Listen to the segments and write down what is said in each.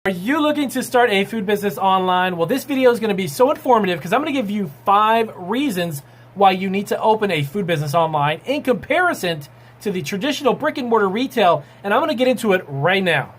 Are you looking to start a food business online? Well, this video is going to be so informative because I'm going to give you 5 reasons why you need to open a food business online in comparison to the traditional brick and mortar retail, and I'm going to get into it right now.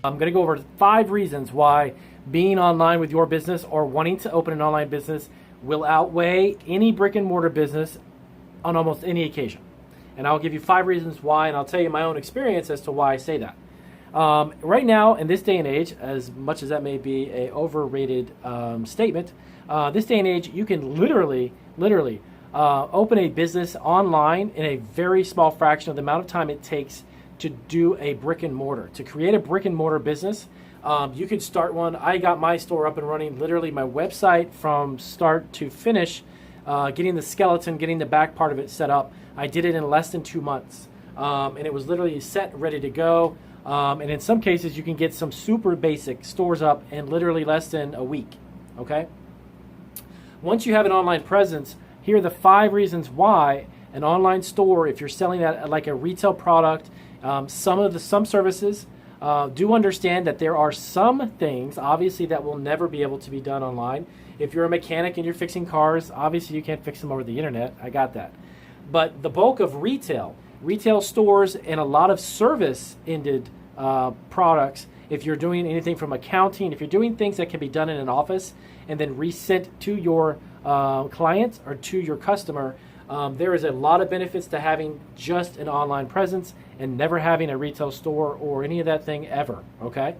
I'm going to go over 5 reasons why being online with your business or wanting to open an online business will outweigh any brick and mortar business on almost any occasion. And I'll give you 5 reasons why, and I'll tell you my own experience as to why I say that. Right now, in this day and age, as much as that may be an overrated statement, this day and age, you can literally open a business online in a very small fraction of the amount of time it takes to do a brick and mortar. To create a brick and mortar business, you could start one. I got my store up and running, literally my website from start to finish, getting the skeleton, getting the back part of it set up. I did it in less than 2 months. And it was literally set, ready to go. And in some cases, you can get some super basic stores up in literally less than a week, okay? Once you have an online presence, here are the 5 reasons why an online store, if you're selling that like a retail product, some services, do understand that there are some things, obviously, that will never be able to be done online. If you're a mechanic and you're fixing cars, obviously you can't fix them over the internet. I got that. But the bulk of retail stores, and a lot of service-ended products, if you're doing anything from accounting, if you're doing things that can be done in an office and then resent to your client or to your customer, there is a lot of benefits to having just an online presence and never having a retail store or any of that thing ever, okay?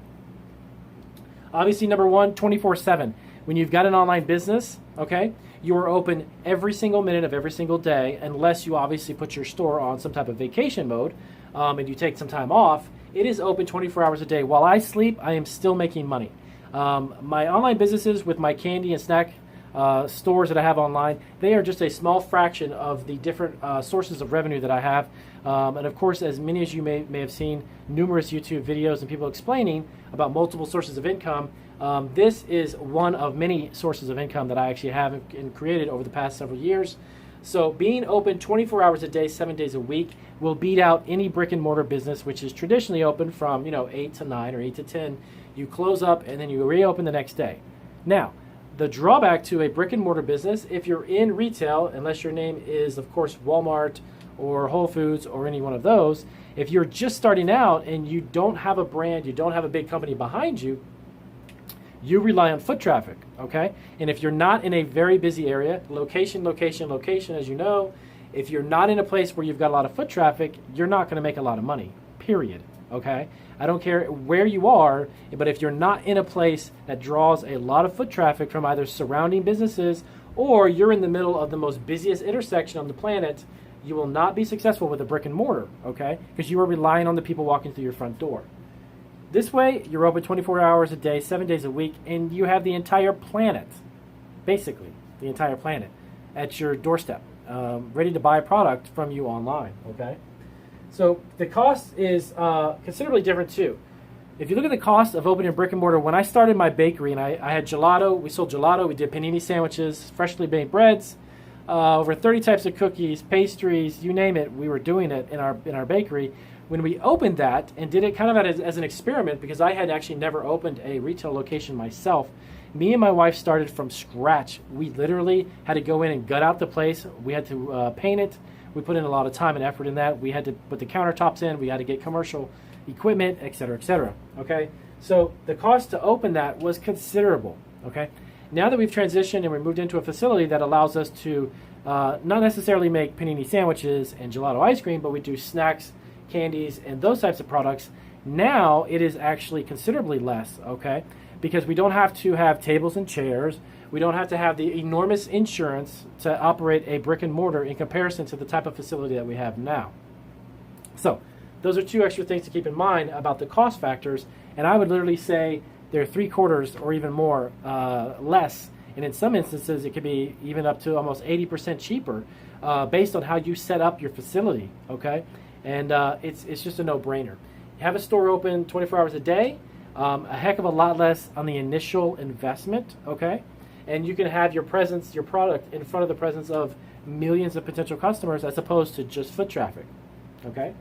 Obviously, number 1, 24/7. When you've got an online business, okay, you are open every single minute of every single day, unless you obviously put your store on some type of vacation mode and you take some time off. It is open 24 hours a day. While I sleep, I am still making money. My online businesses with my candy and snack stores that I have online, they are just a small fraction of the different sources of revenue that I have. And of course, as many as you may have seen numerous YouTube videos and people explaining about multiple sources of income, this is one of many sources of income that I actually have and created over the past several years. So being open 24 hours a day, 7 days a week will beat out any brick and mortar business, which is traditionally open from 8 to 9 or 8 to 10. You close up and then you reopen the next day. Now, the drawback to a brick and mortar business, if you're in retail, unless your name is, of course, Walmart or Whole Foods or any one of those, if you're just starting out and you don't have a brand, you don't have a big company behind you, you rely on foot traffic, okay? And if you're not in a very busy area, location, as you know, if you're not in a place where you've got a lot of foot traffic, you're not going to make a lot of money, period, okay? I don't care where you are, but if you're not in a place that draws a lot of foot traffic from either surrounding businesses or you're in the middle of the most busiest intersection on the planet, you will not be successful with a brick and mortar, okay? Because you are relying on the people walking through your front door. This way, you're open 24 hours a day, 7 days a week, and you have the entire planet, basically the entire planet, at your doorstep, ready to buy a product from you online, okay? So the cost is considerably different too. If you look at the cost of opening a brick and mortar, when I started my bakery and I had gelato, we sold gelato, we did panini sandwiches, freshly baked breads, over 30 types of cookies, pastries, you name it, we were doing it in our bakery. When we opened that and did it kind of as an experiment, because I had actually never opened a retail location myself, me and my wife started from scratch. We literally had to go in and gut out the place. We had to paint it. We put in a lot of time and effort in that. We had to put the countertops in. We had to get commercial equipment, et cetera, okay? So the cost to open that was considerable, okay? Now that we've transitioned and we moved into a facility that allows us to not necessarily make panini sandwiches and gelato ice cream, but we do snacks, candies, and those types of products, now it is actually considerably less, okay? Because we don't have to have tables and chairs. We don't have to have the enormous insurance to operate a brick and mortar in comparison to the type of facility that we have now. So those are 2 extra things to keep in mind about the cost factors, and I would literally say they're 3/4 or even more less, and in some instances it could be even up to almost 80% cheaper based on how you set up your facility, okay? And it's just a no-brainer. have a store open 24 hours a day, a heck of a lot less on the initial investment, okay? And you can have your presence, your product in front of the presence of millions of potential customers as opposed to just foot traffic, okay?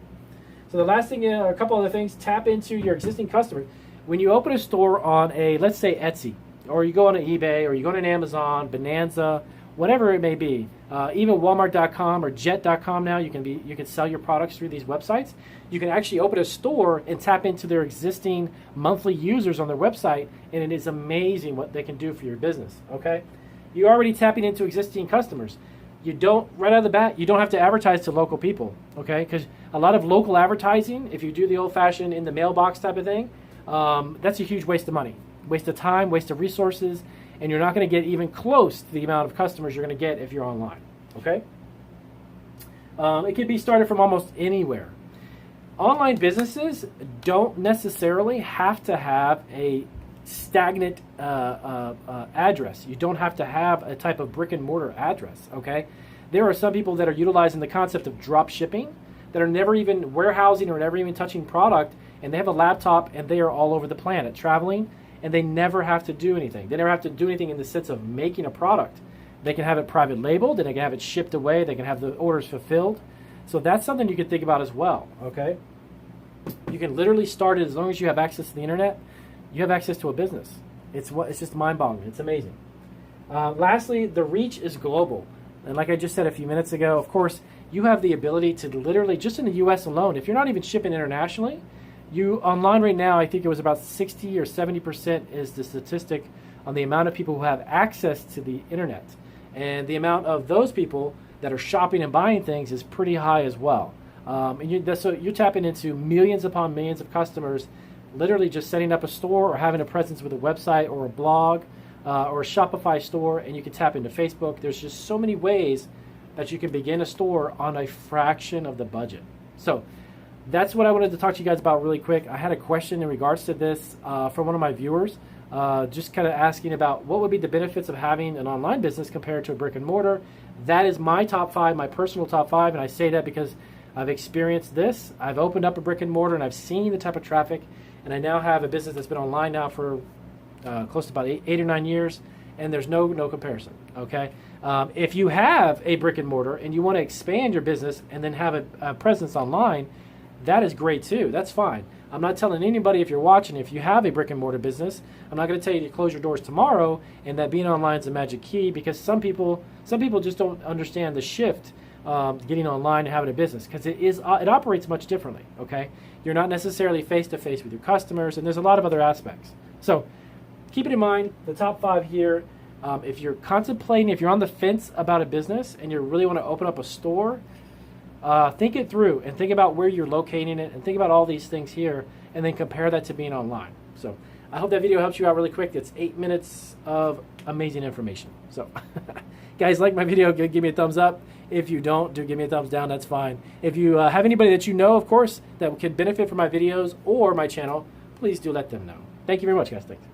So the last thing, a couple other things, tap into your existing customers. When you open a store on a, let's say Etsy, or you go on eBay, or you go on Amazon, Bonanza, whatever it may be, even Walmart.com or Jet.com now, you can sell your products through these websites. You can actually open a store and tap into their existing monthly users on their website, and it is amazing what they can do for your business, okay? You're already tapping into existing customers. You don't, right out of the bat, you don't have to advertise to local people, okay? Because a lot of local advertising, if you do the old-fashioned in the mailbox type of thing, that's a huge waste of money, waste of time, waste of resources, and you're not going to get even close to the amount of customers you're going to get if you're online, okay? It can be started from almost anywhere. Online businesses don't necessarily have to have a stagnant address. You don't have to have a type of brick and mortar address, okay? There are some people that are utilizing the concept of drop shipping that are never even warehousing or never even touching product, and they have a laptop and they are all over the planet traveling, and they never have to do anything. They never have to do anything in the sense of making a product. They can have it private labeled, and they can have it shipped away. They can have the orders fulfilled. So that's something you can think about as well, okay? You can literally start it as long as you have access to the internet. You have access to a business. It's just mind-boggling. It's amazing. Lastly, the reach is global. And like I just said a few minutes ago, of course, you have the ability to literally, just in the U.S. alone, if you're not even shipping internationally, you online right now, I think it was about 60 or 70% is the statistic on the amount of people who have access to the internet. And the amount of those people that are shopping and buying things is pretty high as well. So you're tapping into millions upon millions of customers, literally just setting up a store or having a presence with a website or a blog or a Shopify store, and you can tap into Facebook. There's just so many ways that you can begin a store on a fraction of the budget. So that's what I wanted to talk to you guys about really quick. I had a question in regards to this from one of my viewers, just kind of asking about what would be the benefits of having an online business compared to a brick and mortar. That is my top 5, my personal top 5, and I say that because I've experienced this. I've opened up a brick and mortar and I've seen the type of traffic, and I now have a business that's been online now for close to about 8 or 9 years, and there's no comparison, okay? If you have a brick and mortar and you want to expand your business and then have a presence online, that is great too. That's fine. I'm not telling anybody, if you're watching, if you have a brick and mortar business, I'm not going to tell you to close your doors tomorrow and that being online is a magic key, because some people just don't understand the shift getting online and having a business, because it operates much differently, okay? You're not necessarily face-to-face with your customers, and there's a lot of other aspects. So keep it in mind, the top 5 here. If you're contemplating, if you're on the fence about a business and you really want to open up a store, think it through and think about where you're locating it and think about all these things here, and then compare that to being online. So I hope that video helps you out really quick. It's 8 minutes of amazing information. So guys, like my video, give me a thumbs up. If you don't, do give me a thumbs down. That's fine. If you have anybody that you know, of course, that could benefit from my videos or my channel, please do let them know. Thank you very much, guys. Thanks.